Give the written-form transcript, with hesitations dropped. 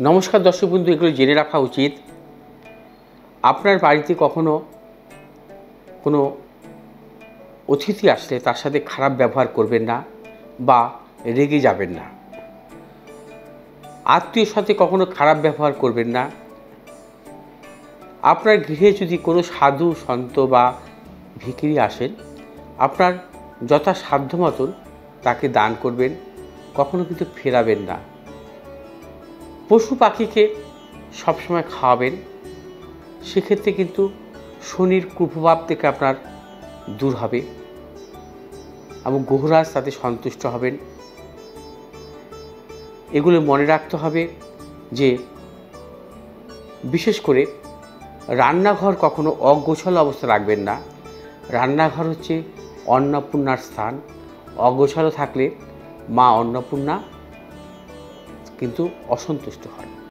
নমস্কার দর্শক বন্ধু, এগুলো জেনে রাখা উচিত। আপনার বাড়িতে কখনো কোনো অতিথি আসলে তার সাথে খারাপ ব্যবহার করবেন না বা রেগে যাবেন না। আত্মীয়র সাথে কখনো খারাপ ব্যবহার করবেন না। আপনার গৃহে যদি কোনো সাধু সন্ত বা ভিখিরি আসেন, আপনার যথাসাধ্য মতন তাকে দান করবেন, কখনো কিন্তু ফেরাবেন না। পশু পাখিকে সবসময় খাওয়াবেন, সেক্ষেত্রে কিন্তু শনির কুপ্রভাব থেকে আপনার দূর হবে এবং গ্রহরাজ তাতে সন্তুষ্ট হবেন। এগুলো মনে রাখতে হবে যে বিশেষ করে রান্নাঘর কখনো অগোছালো অবস্থা রাখবেন না। রান্নাঘর হচ্ছে অন্নপূর্ণার স্থান। অগোছালো থাকলে মা অন্নপূর্ণা কিন্তু অসন্তুষ্ট হন।